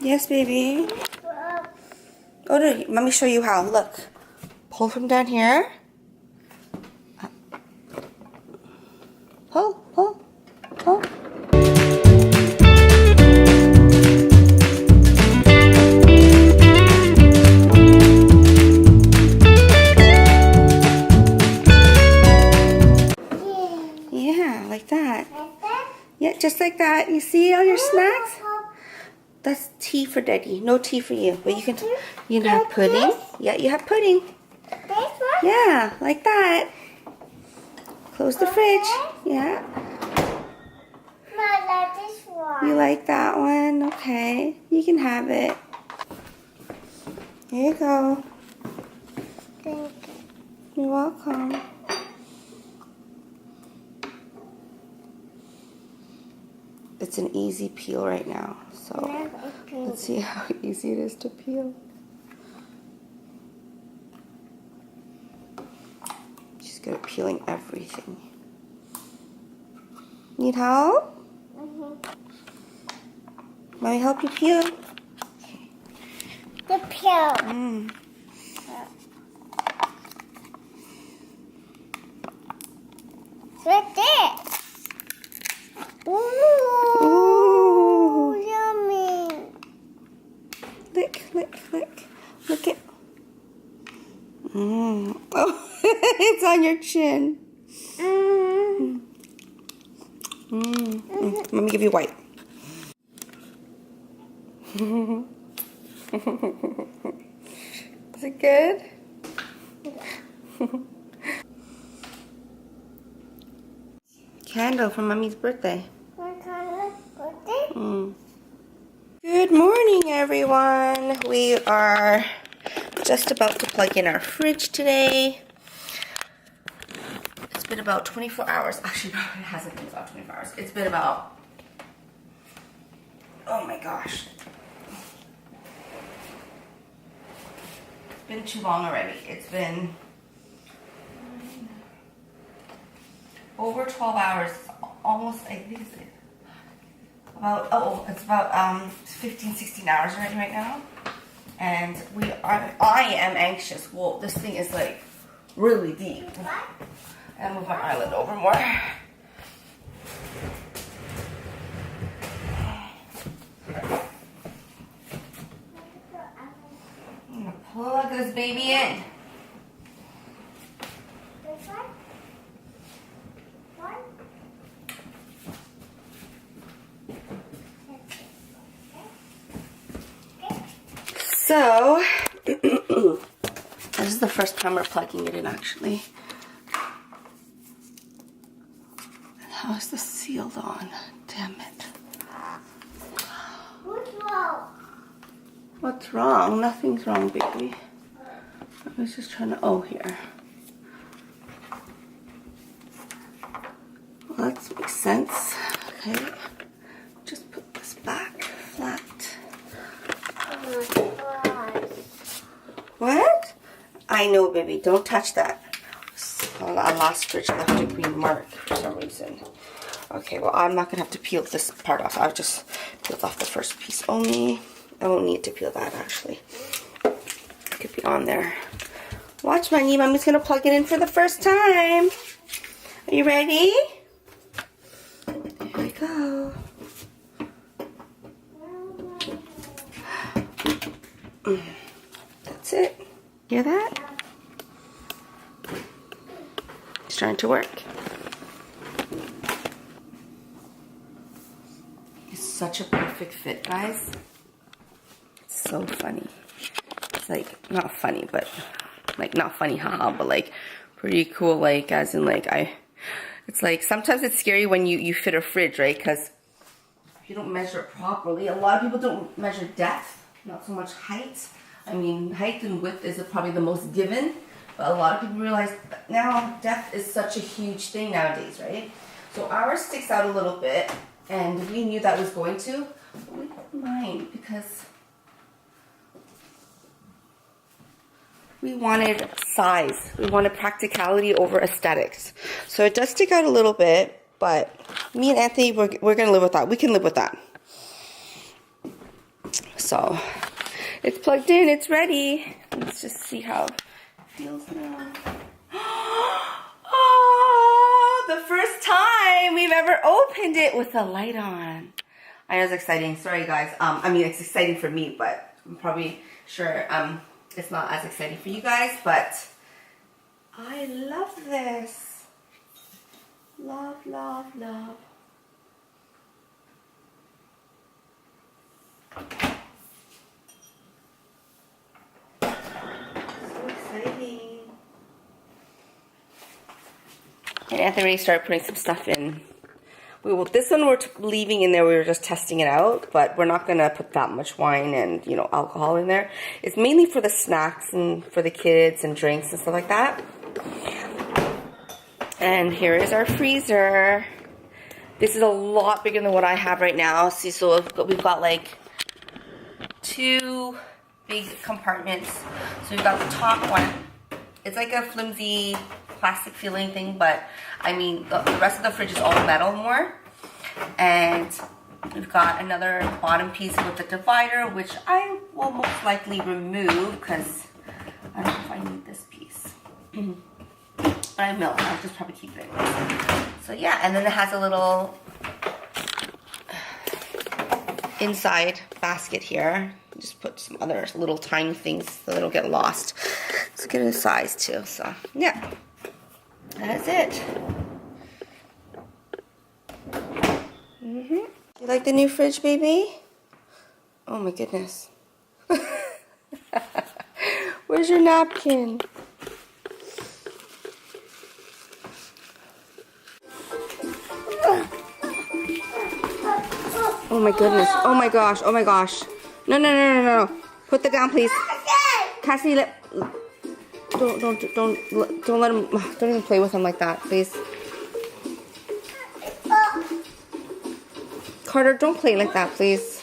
Yes, baby. Oh, no, let me show you how. Look. Pull from down here. Pull, pull, pull. Yeah, like that. Yeah, just like that. You see all your snacks? That's tea for Daddy. No tea for you. But you can have pudding. Yeah, you have pudding. Yeah, like that. Close the fridge. Yeah. You like that one? Okay. You can have it. Here you go. You're welcome. It's an easy peel right now. So let's see how easy it is to peel. She's good at peeling everything. Need help? Let me help you peel. Okay. The peel. Like this. Ooh, yummy. Lick, lick, lick. Lick it. Oh, it's on your chin. Let me give you white. Is it good? Candle for Mommy's birthday. Good morning, everyone. We are just about to plug in our fridge today. It's been about 24 hours. Actually, no, it hasn't been about 24 hours. It's been about, oh my gosh. It's been too long already. It's been over 12 hours. Almost, I think it's it's about 15, 16 hours already right now. And I am anxious. Well, this thing is like really deep. And move my eyelid over more. I'm gonna plug this baby in. So, this is the first time we're plugging it in, actually. And how is this sealed on? Damn it. What's wrong? What's wrong? Nothing's wrong, baby. I was just trying to, oh, here. Well, that makes sense. Okay. Just put this back flat. What? I know, baby. Don't touch that. Our last fridge left a green mark for some reason. Okay, well, I'm not going to have to peel this part off. I've just peeled off the first piece only. I won't need to peel that, actually. It could be on there. Watch, Mommy's going to plug it in for the first time. Are you ready? Here we go. That's it. Hear that? It's trying to work. It's such a perfect fit, guys. It's so funny. It's like, not funny, but like, not funny, haha, but like pretty cool, like, as in like, it's like, sometimes it's scary when you fit a fridge, right? Because if you don't measure it properly, a lot of people don't measure depth, not so much height. I mean, height and width is probably the most given, but a lot of people realize that now depth is such a huge thing nowadays, right? So ours sticks out a little bit, and we knew that was going to, but we didn't mind because we wanted size. We wanted practicality over aesthetics. So it does stick out a little bit, but me and Anthony, we're going to live with that. We can live with that. So it's plugged in, it's ready. Let's just see how it feels now. Oh, the first time we've ever opened it with the light on. I know it's exciting. Sorry guys. I mean, it's exciting for me, but I'm probably sure it's not as exciting for you guys, but I love this. Love, love, love. So exciting. And Anthony started putting some stuff in. This one we're leaving in there. We were just testing it out, but we're not gonna put that much wine and alcohol in there. It's mainly for the snacks and for the kids and drinks and stuff like that. And here is our freezer. This is a lot bigger than what I have right now. See, so we've got like 2 big compartments. So we've got the top one. It's like a flimsy plastic feeling thing, but I mean the rest of the fridge is all metal more. And we've got another bottom piece with the divider, which I will most likely remove because I don't know if I need this piece. But I will. I'll just probably keep it. So yeah, and then it has a little inside basket here. Just put some other little tiny things so they don't get lost. It's good in size too. So yeah, that's it. You like the new fridge, baby? Oh my goodness. Where's your napkin? Oh my goodness. Oh my gosh. Oh my gosh. No, no, no, no, no. Put that down, please. Cassie, don't let him, don't even play with him like that, please. Carter, don't play like that, please.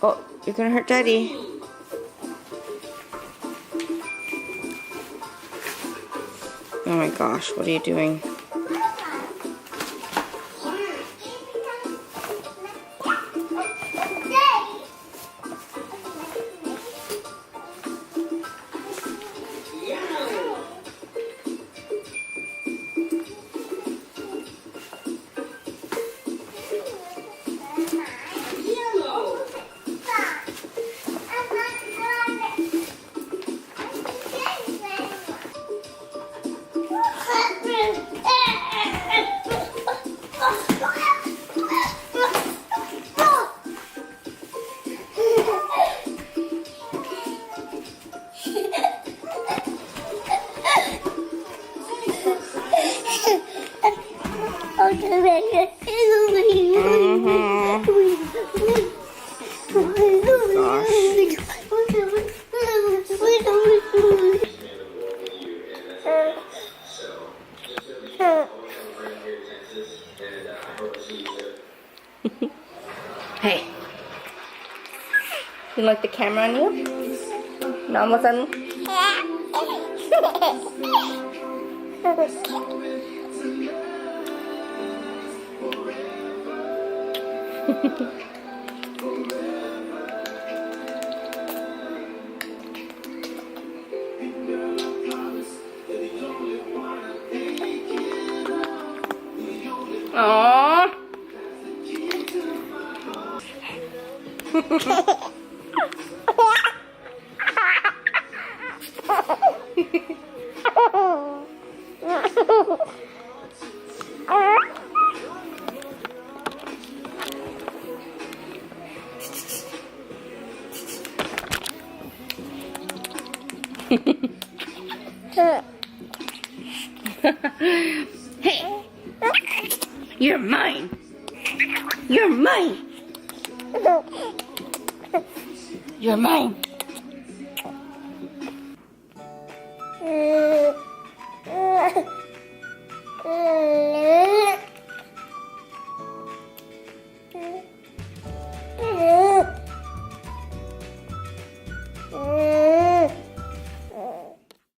Oh, you're gonna hurt Daddy. Oh my gosh, what are you doing? Hey, you like the camera on you? Namasan. Aww. Hey, you're mine. You're mine. You're mine.